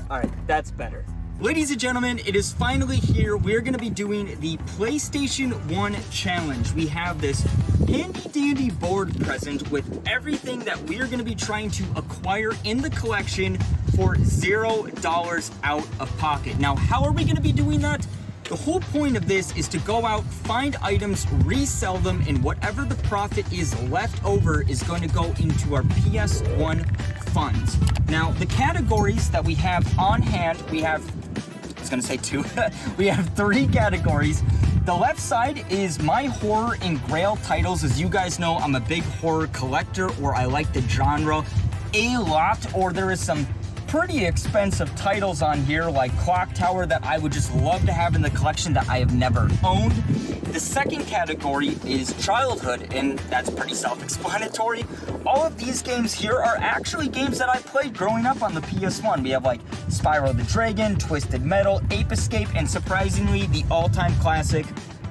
All right, that's better. Ladies and gentlemen, it is finally here. We're going to be doing the PlayStation 1 challenge. We have this handy dandy board present with everything that we're going to be trying to acquire in the collection for $0 out of pocket. Now, how are we going to be doing that? The whole point of this is to go out, find items, resell them, and whatever the profit is left over is going to go into our PS1 funds. Now, the categories that we have on hand, we have we have 3 categories. The left side is my horror and grail titles. As you guys know, I'm a big horror collector, or I like the genre a lot, or there is some pretty expensive titles on here like Clock Tower that I would just love to have in the collection that I have never owned. The second category is childhood, and that's pretty self-explanatory. All of these games here are actually games that I played growing up on the PS1. We have like Spyro the Dragon, Twisted Metal, Ape Escape, and surprisingly, the all-time classic,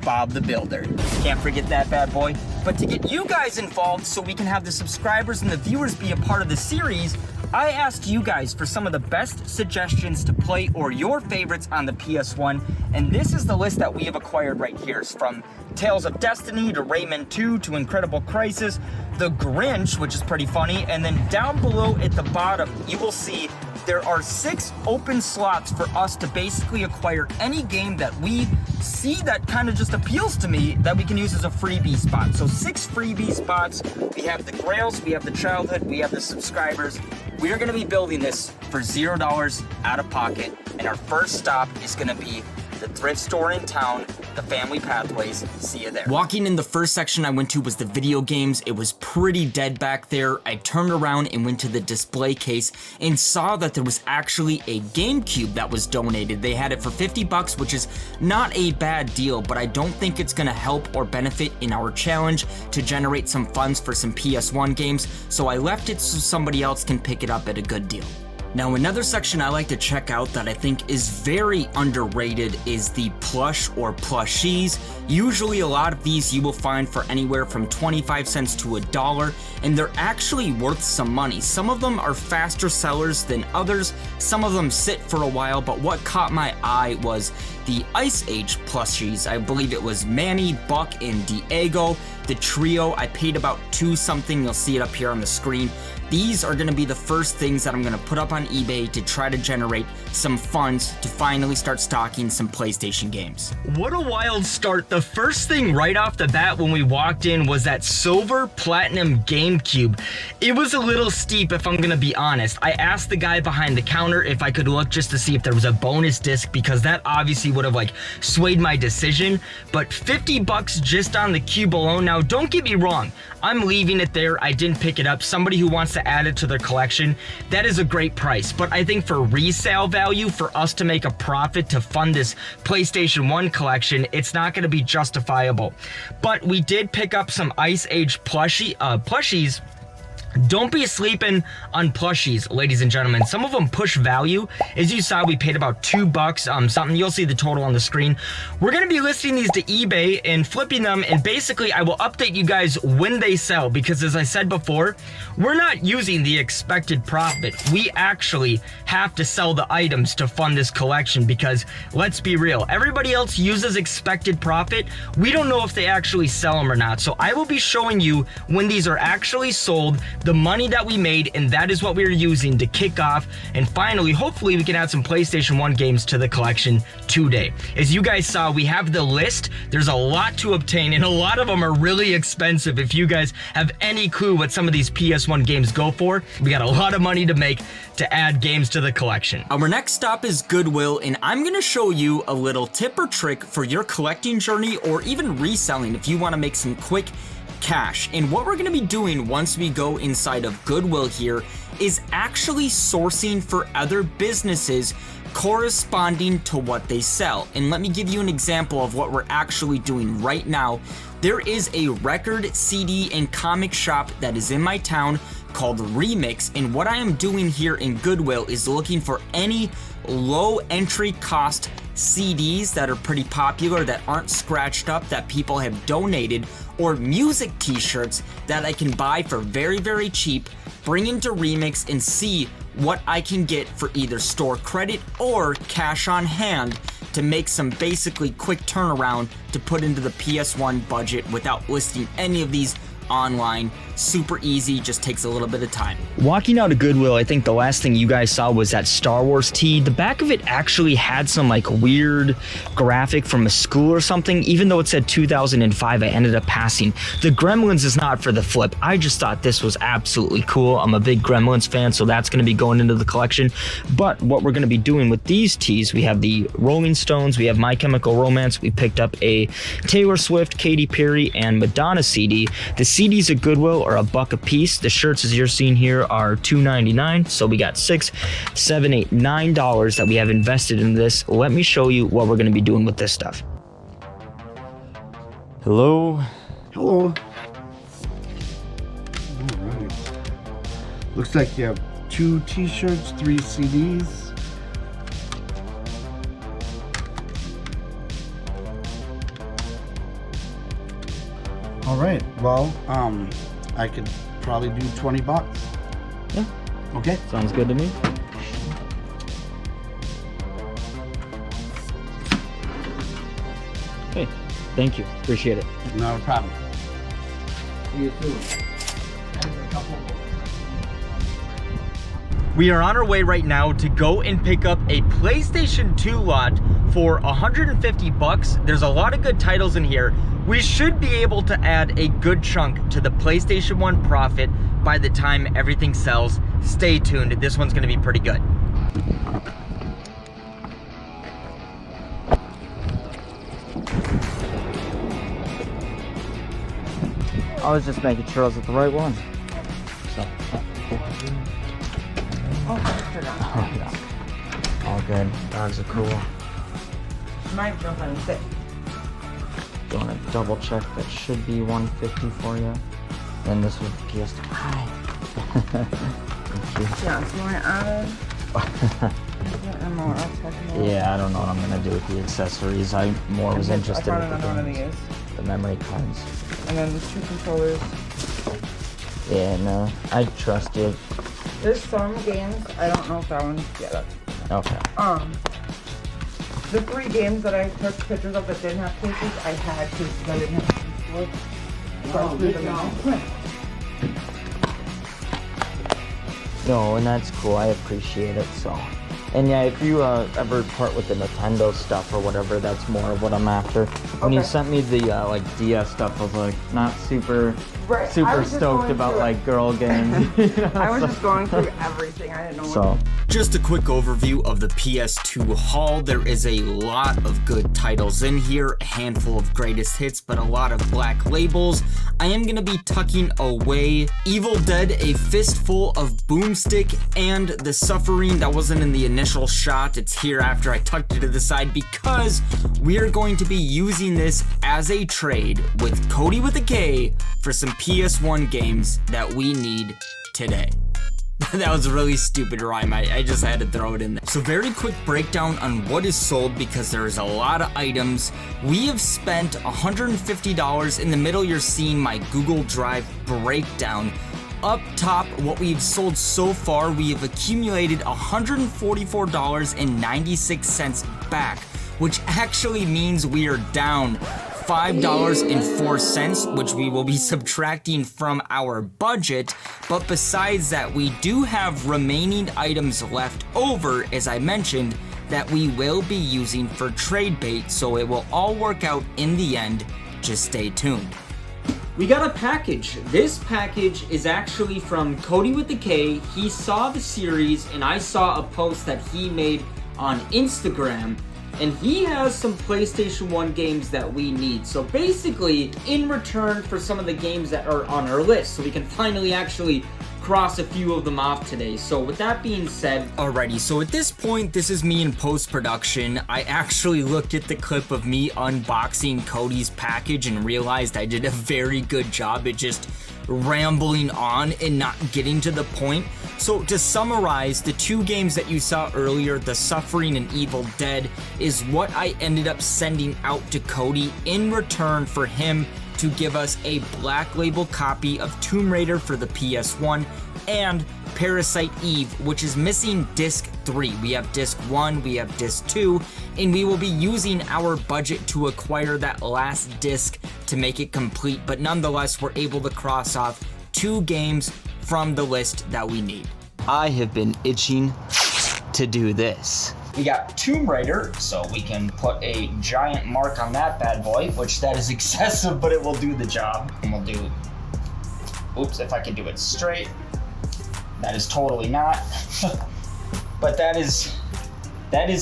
Bob the Builder. Can't forget that bad boy. But to get you guys involved so we can have the subscribers and the viewers be a part of the series, I asked you guys for some of the best suggestions to play or your favorites on the PS1, and this is the list that we have acquired right here. It's from Tales of Destiny to Rayman 2 to Incredible Crisis, The Grinch, which is pretty funny, and then down below at the bottom, you will see there are 6 open slots for us to basically acquire any game that we see that kind of just appeals to me that we can use as a freebie spot. So 6 freebie spots. We have the grails, we have the childhood, we have the subscribers. We are going to be building this for $0 out of pocket, and our first stop is going to be the thrift store in town, the Family Pathways. See you there. Walking in, the first section I went to was the video games. It was pretty dead back there. I turned around and went to the display case and saw that there was actually a GameCube that was donated. They had it for $50, which is not a bad deal, but I don't think it's gonna help or benefit in our challenge to generate some funds for some PS1 games, so I left it so somebody else can pick it up at a good deal. Now, another section I like to check out that I think is very underrated is the plush or plushies. Usually a lot of these you will find for anywhere from 25 cents to $1, and they're actually worth some money. Some of them are faster sellers than others. Some of them sit for a while, but what caught my eye was the Ice Age plushies. I believe it was Manny, Buck, and Diego. The trio, I paid about $2 something. You'll see it up here on the screen. These are going to be the first things that I'm going to put up on eBay to try to generate some funds to finally start stocking some PlayStation games. What a wild start. The first thing right off the bat when we walked in was that silver platinum GameCube. It was a little steep, if I'm going to be honest. I asked the guy behind the counter if I could look just to see if there was a bonus disc, because that obviously would have like swayed my decision. But $50 just on the cube alone. Now, don't get me wrong. I'm leaving it there. I didn't pick it up. Somebody who wants to add it to their collection, that is a great price. But I think for resale value, for us to make a profit to fund this PlayStation 1 collection, it's not going to be justifiable. But we did pick up some Ice Age plushies. Don't be sleeping on plushies, ladies and gentlemen. Some of them push value. As you saw, we paid about $2 something. You'll see the total on the screen. We're going to be listing these to eBay and flipping them, and basically I will update you guys when they sell, because as I said before, we're not using the expected profit. We actually have to sell the items to fund this collection, because let's be real, everybody else uses expected profit. We don't know if they actually sell them or not. So I will be showing you when these are actually sold, the money that we made, and that is what we are using to kick off. And finally, hopefully we can add some PlayStation 1 games to the collection today. As you guys saw, we have the list. There's a lot to obtain, and a lot of them are really expensive. If you guys have any clue what some of these PS1 games go for, we got a lot of money to make to add games to the collection. Our next stop is Goodwill, and I'm gonna show you a little tip or trick for your collecting journey, or even reselling if you wanna make some quick cash. And what we're going to be doing once we go inside of Goodwill here is actually sourcing for other businesses corresponding to what they sell. And let me give you an example of what we're actually doing right now. There is a record, CD, and comic shop that is in my town called Remix, and what I am doing here in Goodwill is looking for any low entry cost CDs that are pretty popular, that aren't scratched up, that people have donated, or music t-shirts that I can buy for very, very cheap bring into Remix and see what I can get for either store credit or cash on hand to make some basically quick turnaround to put into the PS1 budget without listing any of these online. Super easy, just takes a little bit of time. Walking out of Goodwill, I think the last thing you guys saw was that Star Wars tee. The back of it actually had some like weird graphic from a school or something. Even though it said 2005, I ended up passing. The Gremlins is not for the flip. I just thought this was absolutely cool. I'm a big Gremlins fan, so that's going to be going into the collection. But what we're going to be doing with these tees, we have the Rolling Stones, we have My Chemical Romance, we picked up a Taylor Swift, Katy Perry, and Madonna CD. The CDs at Goodwill are $1 a piece. The shirts, as you're seeing here, are $2.99. So we got $6, $7, $8, $9 that we have invested in this. Let me show you what we're going to be doing with this stuff. Hello. Hello. All right. Looks like you have 2 t-shirts, 3 CDs. All right. Well, I could probably do $20. Yeah. Okay. Sounds good to me. Hey, thank you. Appreciate it. Not a problem. See you soon. We are on our way right now to go and pick up a PlayStation 2 lot for $150. There's a lot of good titles in here. We should be able to add a good chunk to the PlayStation 1 profit by the time everything sells. Stay tuned. This one's going to be pretty good. I was just making sure I was at the right one. So, oh, yeah. All good. Dogs are cool. Might jump on sick. You want to double check? That should be 150 for you. And this was the PS2. Hi. Thank you. Yeah, so you want to add Yeah, I don't know what I'm gonna do with the accessories. I more was interested in the memory cards. And then the 2 controllers. Yeah, no, I trust you. There's some games, I don't know if that one's, yeah, that's Okay. the 3 games that I took pictures of that didn't have cases, I had cases I didn't have cases for. So I threw them out. No, and that's cool. I appreciate it. So, and yeah, if you ever part with the Nintendo stuff or whatever, that's more of what I'm after. When you sent me the like DS stuff, I was like not super stoked about like girl games. You know, I was just going through everything. I didn't know so. Just a quick overview of the PS2 haul. There is a lot of good titles in here, a handful of greatest hits, but a lot of black labels. I am going to be tucking away Evil Dead, A Fistful of Boomstick, and The Suffering. That wasn't in the initial shot. It's here after I tucked it to the side because we are going to be using this as a trade with Cody with a K for some PS1 games that we need today. That was a really stupid rhyme. I just had to throw it in there. So very quick breakdown on what is sold because there is a lot of items. We have spent $150. In the middle, you're seeing my Google Drive breakdown. Up top, what we've sold so far, we have accumulated $144.96 back, which actually means we are down $5.04, which we will be subtracting from our budget. But besides that, we do have remaining items left over, as I mentioned, that we will be using for trade bait, so it will all work out in the end. Just stay tuned. We got a package. This package is actually from Cody with the K. He saw the series, and I saw a post that he made on Instagram. And he has some PlayStation 1 games that we need. So basically, in return for some of the games that are on our list, so we can finally actually cross a few of them off today. So with that being said, alrighty, so at this point, this is me in post-production. I actually looked at the clip of me unboxing Cody's package and realized I did a very good job at just rambling on and not getting to the point. So to summarize, the 2 games that you saw earlier, The Suffering and Evil Dead, is what I ended up sending out to Cody in return for him to give us a black label copy of Tomb Raider for the PS1 and Parasite Eve, which is missing disc 3. We have disc 1, we have disc 2, and we will be using our budget to acquire that last disc to make it complete, but nonetheless, we're able to cross off 2 games from the list that we need. I have been itching to do this. We got Tomb Raider, so we can put a giant mark on that bad boy, which that is excessive, but it will do the job. And we'll do, oops, if I can do it straight. That is totally not. But that is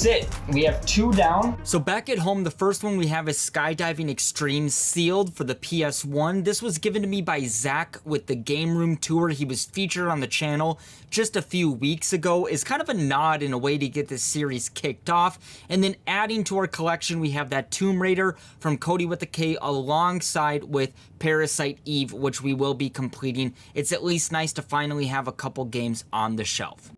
it. We have 2 down. So back at home, the first one we have is Skydiving Extreme sealed for the PS1. This was given to me by Zach with the Game Room Tour. He was featured on the channel just a few weeks ago. It's kind of a nod in a way to get this series kicked off. And then adding to our collection, we have that Tomb Raider from Cody with the K alongside with Parasite Eve, which we will be completing. It's at least nice to finally have a couple games on the shelf.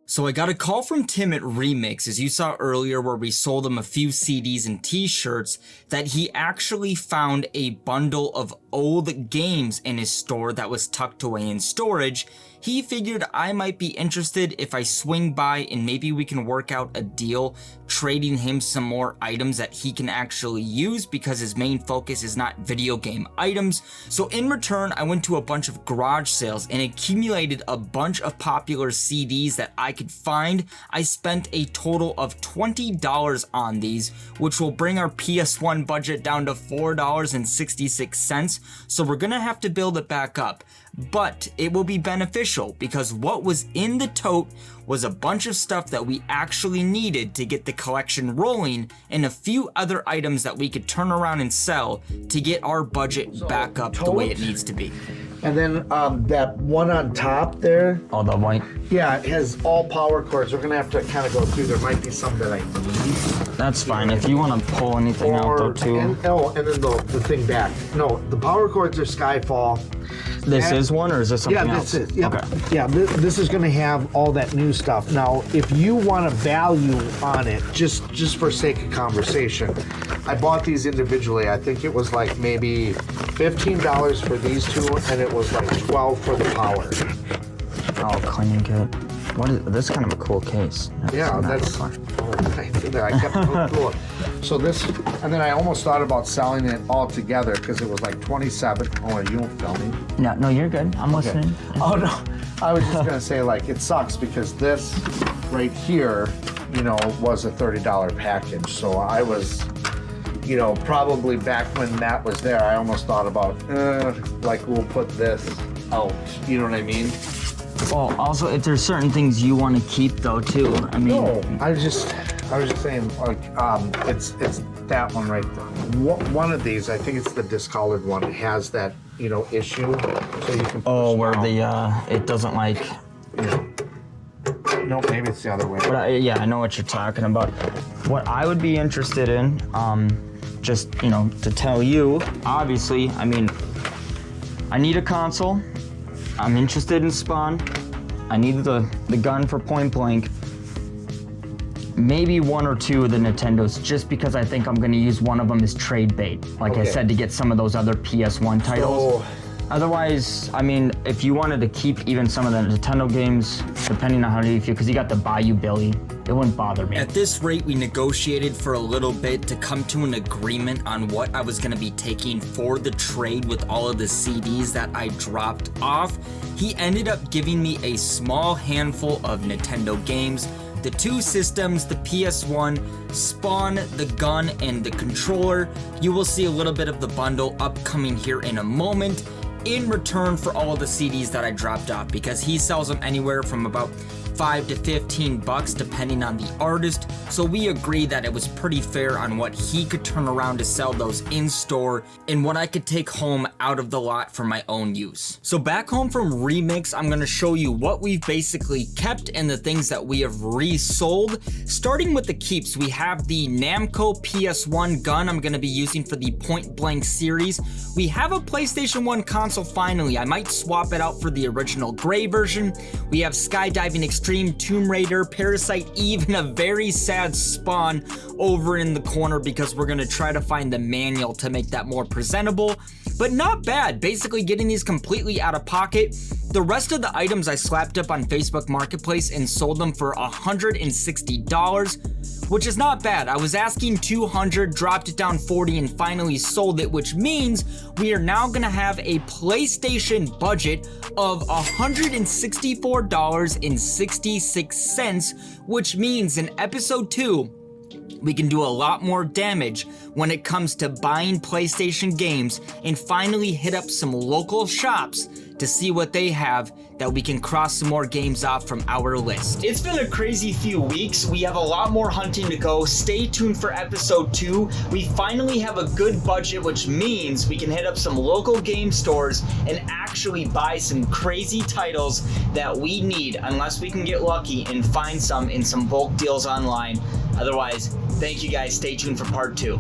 So I got a call from Tim at Remix, as you saw earlier where we sold him a few CDs and t-shirts, that he actually found a bundle of old games in his store that was tucked away in storage. He figured I might be interested if I swing by and maybe we can work out a deal, trading him some more items that he can actually use because his main focus is not video game items. So in return, I went to a bunch of garage sales and accumulated a bunch of popular CDs that I could find. I spent a total of $20 on these, which will bring our PS1 budget down to $4.66. So we're gonna have to build it back up. But it will be beneficial because what was in the tote was a bunch of stuff that we actually needed to get the collection rolling and a few other items that we could turn around and sell to get our budget back up the way it needs to be. And then that one on top there. Oh, the white? Yeah, it has all power cords. We're gonna have to kind of go through. There might be some that I need. That's fine. If you want to pull anything out though too. And then the thing back. No, the power cords are Skyfall. This is one, or is this something else? Yeah, this is. Yep. Okay. Yeah, this is gonna have all that new stuff. Now, if you want a value on it, just for sake of conversation, I bought these individually. I think it was like maybe $15 for these 2, and it was like $12 for the power. Oh, cleaning kit. What is this? Is kind of a cool case. Yeah, that's. Oh, I kept it cool. So this, and then I almost thought about selling it all together because it was like 27. Oh, you won't film me? No, you're good. I'm listening. Oh no, I was just gonna say like it sucks because this right here, was a $30 package. So I was, probably back when that was there, I almost thought about, like we'll put this out. You know what I mean? Well, also, if there's certain things you want to keep though too, I mean. No, I was just saying like it's that one right there. One of these, I think it's the discolored one, has that issue, so you can. Oh, where the it doesn't like. No, maybe it's the other way. But yeah, I know what you're talking about. What I would be interested in, just to tell you, obviously, I mean, I need a console. I'm interested in Spawn. I need the gun for Point Blank. Maybe 1 or 2 of the Nintendos, just because I think I'm gonna use one of them as trade bait. Like I said, to get some of those other PS1 titles. Otherwise, I mean, if you wanted to keep even some of the Nintendo games, depending on how you feel, because you got the Bayou Billy, it wouldn't bother me. At this rate, we negotiated for a little bit to come to an agreement on what I was going to be taking for the trade with all of the CDs that I dropped off. He ended up giving me a small handful of Nintendo games, the 2 systems, the PS1, Spawn, the gun, and the controller. You will see a little bit of the bundle upcoming here in a moment, in return for all of the CDs that I dropped off, because he sells them anywhere from about $5 to $15 depending on the artist. So we agreed that it was pretty fair on what he could turn around to sell those in store and what I could take home out of the lot for my own use. So back home from Remix, I'm going to show you what we've basically kept and the things that we have resold. Starting with the keeps, we have the Namco PS1 gun I'm going to be using for the Point Blank series. We have a PlayStation 1 console finally. I might swap it out for the original gray version. We have Skydiving Extreme Extreme, Tomb Raider, Parasite Eve, and a very sad Spawn over in the corner because we're gonna try to find the manual to make that more presentable. But not bad, basically getting these completely out of pocket. The rest of the items I slapped up on Facebook Marketplace and sold them for $160, which is not bad. I was asking $200, dropped it down $40, and finally sold it, which means we are now gonna have a PlayStation budget of $164.66, which means in episode 2, we can do a lot more damage when it comes to buying PlayStation games and finally hit up some local shops to see what they have that we can cross some more games off from our list. It's been a crazy few weeks. We have a lot more hunting to go. Stay tuned for episode 2. We finally have a good budget, which means we can hit up some local game stores and actually buy some crazy titles that we need, unless we can get lucky and find some in some bulk deals online. Otherwise, thank you guys. Stay tuned for part 2.